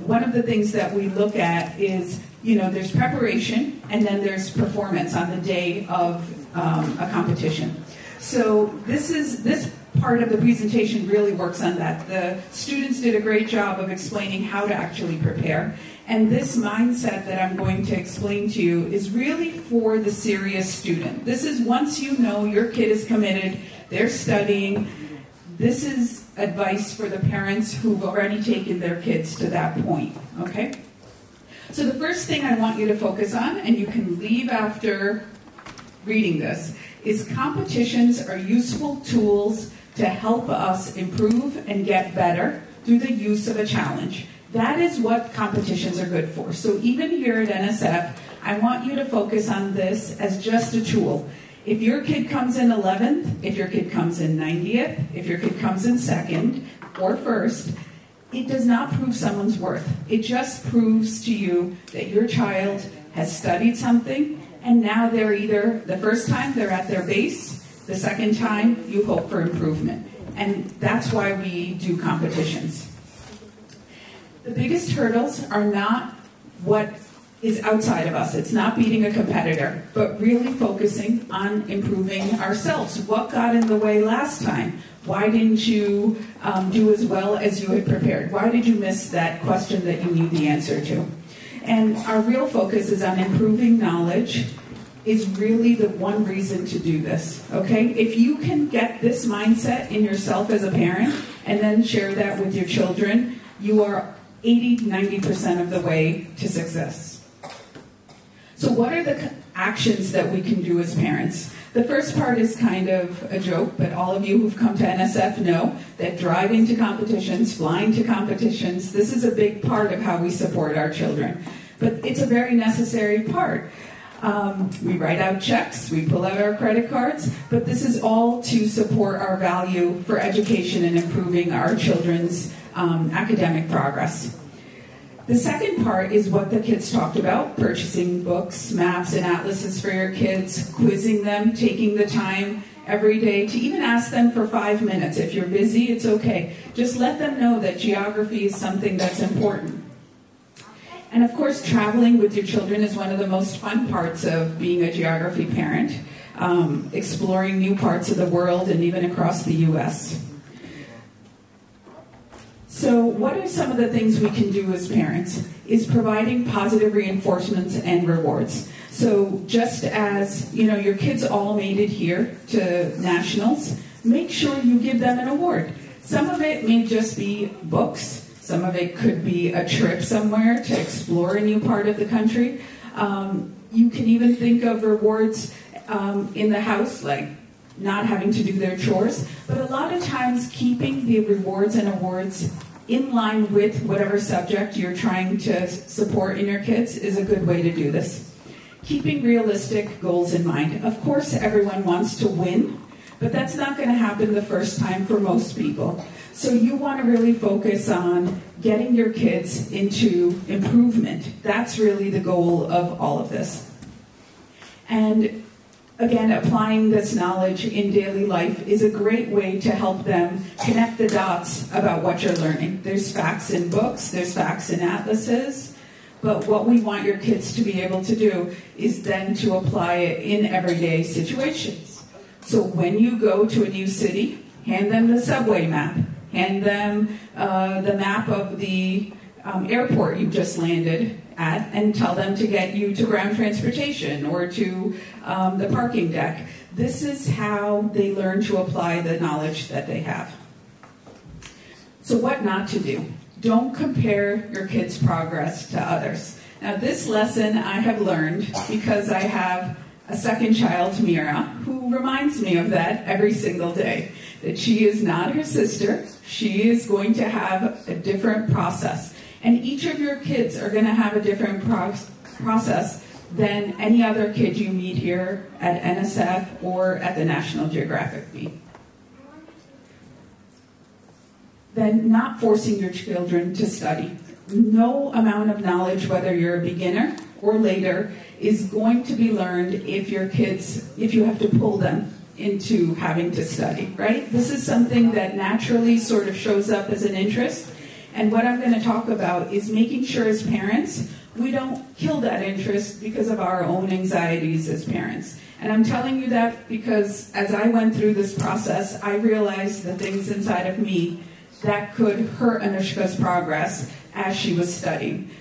S10: one of the things that we look at is, there's preparation and then there's performance on the day of a competition. So this part of the presentation really works on that. The students did a great job of explaining how to actually prepare. And this mindset that I'm going to explain to you is really for the serious student. This is once you know your kid is committed, they're studying. This is advice for the parents who've already taken their kids to that point, okay? So the first thing I want you to focus on, and you can leave after reading this, is competitions are useful tools to help us improve and get better through the use of a challenge. That is what competitions are good for. So even here at NSF, I want you to focus on this as just a tool. If your kid comes in 11th, if your kid comes in 90th, if your kid comes in 2nd or 1st, it does not prove someone's worth. It just proves to you that your child has studied something, and now they're either, the first time they're at their base, the second time you hope for improvement. And that's why we do competitions. The biggest hurdles are not what is outside of us. It's not beating a competitor, but really focusing on improving ourselves. What got in the way last time? Why didn't you do as well as you had prepared? Why did you miss that question that you need the answer to? And our real focus is on improving knowledge is really the one reason to do this, okay? If you can get this mindset in yourself as a parent and then share that with your children, you are 80-90% of the way to success. So what are the actions that we can do as parents? The first part is kind of a joke, but all of you who've come to NSF know that driving to competitions, flying to competitions, this is a big part of how we support our children. But it's a very necessary part. We write out checks, we pull out our credit cards, but this is all to support our value for education and improving our children's academic progress. The second part is what the kids talked about, purchasing books, maps, and atlases for your kids, quizzing them, taking the time every day to even ask them for 5 minutes. If you're busy, it's okay. Just let them know that geography is something that's important. And of course, traveling with your children is one of the most fun parts of being a geography parent, exploring new parts of the world and even across the U.S. So what are some of the things we can do as parents is providing positive reinforcements and rewards. So just as, your kids all made it here to nationals, make sure you give them an award. Some of it may just be books. Some of it could be a trip somewhere to explore a new part of the country. You can even think of rewards in the house, like, not having to do their chores, but a lot of times keeping the rewards and awards in line with whatever subject you're trying to support in your kids is a good way to do this. Keeping realistic goals in mind. Of course, everyone wants to win, but that's not going to happen the first time for most people. So you want to really focus on getting your kids into improvement. That's really the goal of all of this. And again, applying this knowledge in daily life is a great way to help them connect the dots about what you're learning. There's facts in books, there's facts in atlases, but what we want your kids to be able to do is then to apply it in everyday situations. So when you go to a new city, hand them the subway map, hand them the map of the airport you just landed at, and tell them to get you to ground transportation or to the parking deck. This is how they learn to apply the knowledge that they have. So what not to do? Don't compare your kids' progress to others. Now this lesson I have learned because I have a second child, Mira, who reminds me of that every single day, that she is not her sister. She is going to have a different process. And each of your kids are going to have a different process than any other kid you meet here at NSF or at the National Geographic Bee. Then not forcing your children to study. No amount of knowledge, whether you're a beginner or later, is going to be learned if you have to pull them into having to study, right? This is something that naturally sort of shows up as an interest. And what I'm going to talk about is making sure as parents, we don't kill that interest because of our own anxieties as parents. And I'm telling you that because as I went through this process, I realized the things inside of me that could hurt Anushka's progress as she was studying.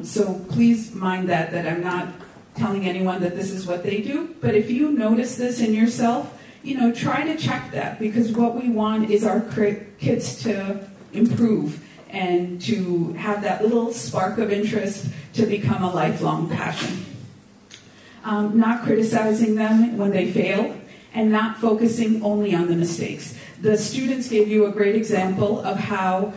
S10: So please mind that I'm not telling anyone that this is what they do. But if you notice this in yourself, try to check that, because what we want is our kids to improve and to have that little spark of interest to become a lifelong passion. Not criticizing them when they fail, and not focusing only on the mistakes. The students gave you a great example of how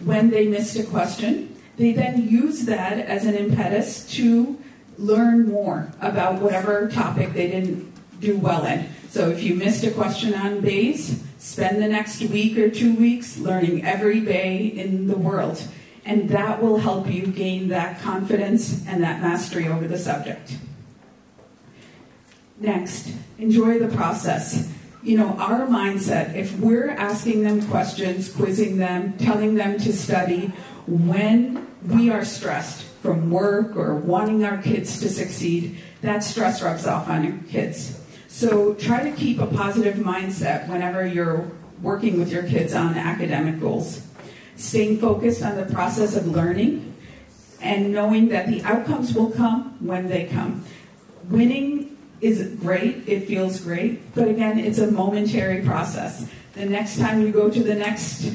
S10: when they missed a question, they then use that as an impetus to learn more about whatever topic they didn't do well in. So if you missed a question on bays, spend the next week or 2 weeks learning every bay in the world. And that will help you gain that confidence and that mastery over the subject. Next, enjoy the process. Our mindset, if we're asking them questions, quizzing them, telling them to study, when we are stressed from work or wanting our kids to succeed, that stress rubs off on your kids. So try to keep a positive mindset whenever you're working with your kids on academic goals. Staying focused on the process of learning and knowing that the outcomes will come when they come. Winning is great, it feels great, but again, it's a momentary process. The next time you go to the next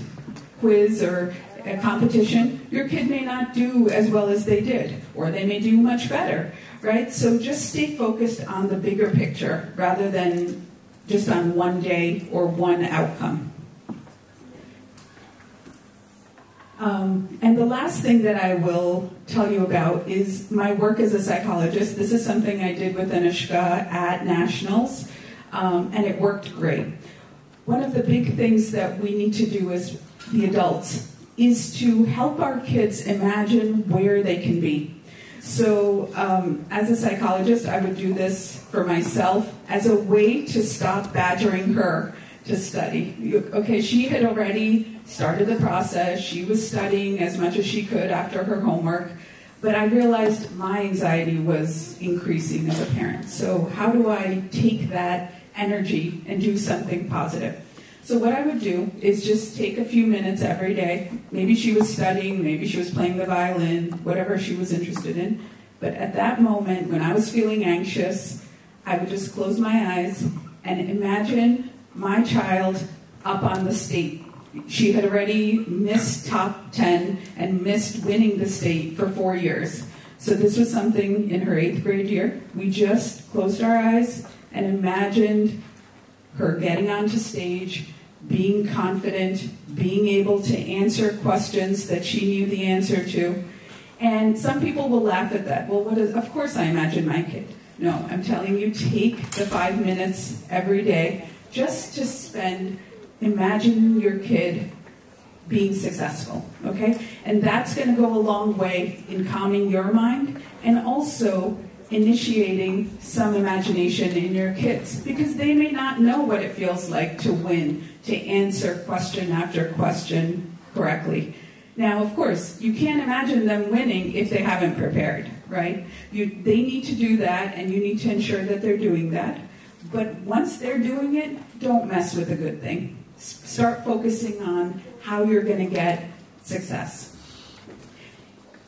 S10: quiz or a competition, your kid may not do as well as they did, or they may do much better, right? So just stay focused on the bigger picture rather than just on one day or one outcome. And the last thing that I will tell you about is my work as a psychologist. This is something I did with Anushka at Nationals, and it worked great. One of the big things that we need to do as the adults is to help our kids imagine where they can be. So as a psychologist, I would do this for myself as a way to stop badgering her to study. Okay, she had already started the process. She was studying as much as she could after her homework. But I realized my anxiety was increasing as a parent. So how do I take that energy and do something positive? So what I would do is just take a few minutes every day. Maybe she was studying, maybe she was playing the violin, whatever she was interested in. But at that moment, when I was feeling anxious, I would just close my eyes and imagine my child up on the state. She had already missed top 10 and missed winning the state for 4 years. So this was something in her 8th grade year. We just closed our eyes and imagined her getting onto stage, being confident, being able to answer questions that she knew the answer to. And some people will laugh at that. Well, of course I imagine my kid. No, I'm telling you, take the 5 minutes every day just to spend imagining your kid being successful, okay? And that's going to go a long way in calming your mind and also initiating some imagination in your kids, because they may not know what it feels like to win, to answer question after question correctly. Now, of course, you can't imagine them winning if they haven't prepared, right? They need to do that, and you need to ensure that they're doing that. But once they're doing it, don't mess with a good thing. Start focusing on how you're going to get success.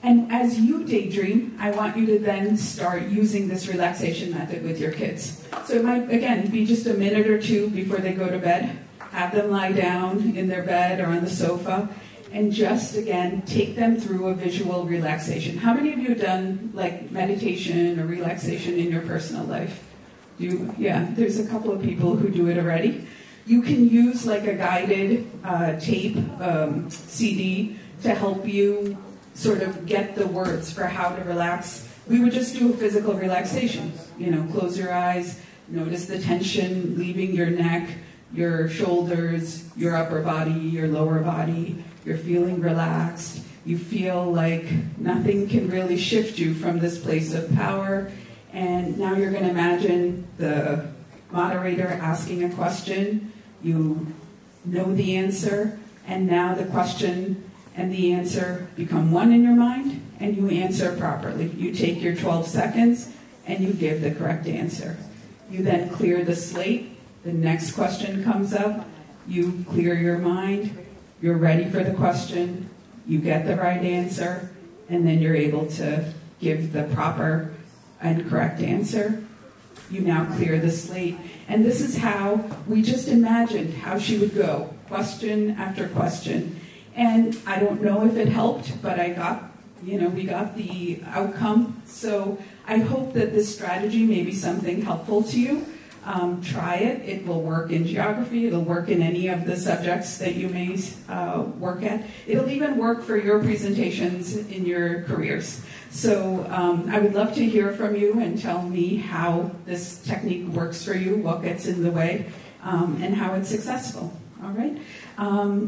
S10: And as you daydream, I want you to then start using this relaxation method with your kids. So it might, again, be just a minute or two before they go to bed. Have them lie down in their bed or on the sofa, and just, again, take them through a visual relaxation. How many of you have done, like, meditation or relaxation in your personal life? Yeah, there's a couple of people who do it already. You can use, like, a guided tape, CD, to help you sort of get the words for how to relax. We would just do a physical relaxation. You know, close your eyes, notice the tension leaving your neck, your shoulders, your upper body, your lower body. You're feeling relaxed. You feel like nothing can really shift you from this place of power. And now you're going to imagine the moderator asking a question. You know the answer, and now the question and the answer become one in your mind, and you answer properly. You take your 12 seconds, and you give the correct answer. You then clear the slate. The next question comes up. You clear your mind. You're ready for the question. You get the right answer, and then you're able to give the proper and correct answer. You now clear the slate. And this is how we just imagined how she would go, question after question. And I don't know if it helped, but we got the outcome. So I hope that this strategy may be something helpful to you. Try it. It will work in geography. It'll work in any of the subjects that you may work at. It'll even work for your presentations in your careers. So I would love to hear from you and tell me how this technique works for you, what gets in the way, and how it's successful. All right?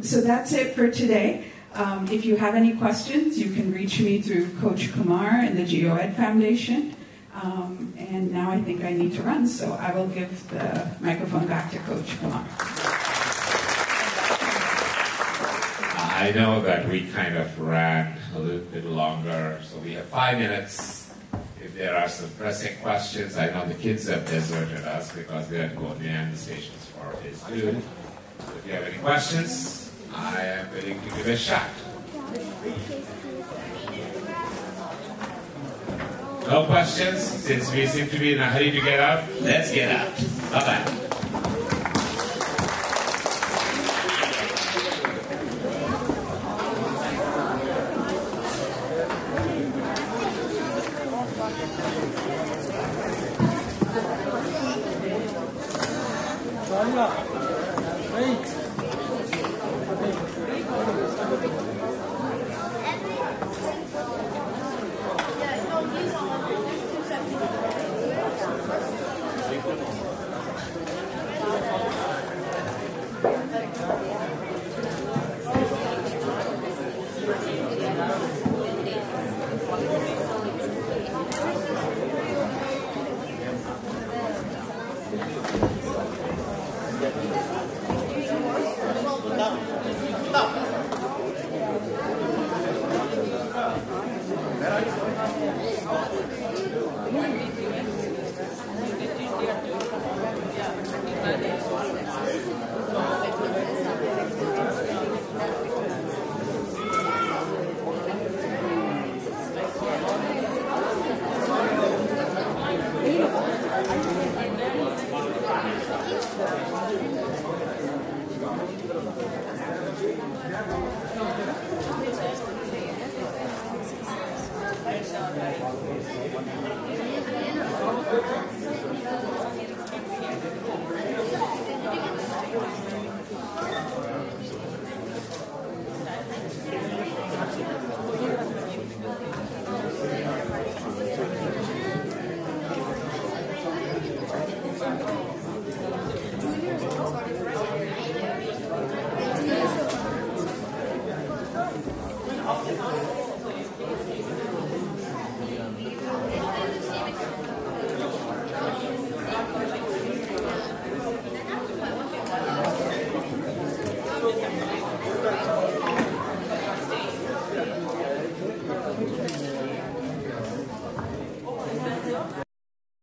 S10: So that's it for today. If you have any questions, you can reach me through Coach Kumar and the GeoEd Foundation. And now I think I need to run, so I will give the microphone back to Coach Kumar.
S3: I know that we kind of ran a little bit longer, so we have 5 minutes. If there are some pressing questions, I know the kids have deserted us because they had to go to the end stations for his food. So if you have any questions, I am willing to give it a shot. No questions? Since we seem to be in a hurry to get out, let's get out. Bye-bye.
S6: Thank you.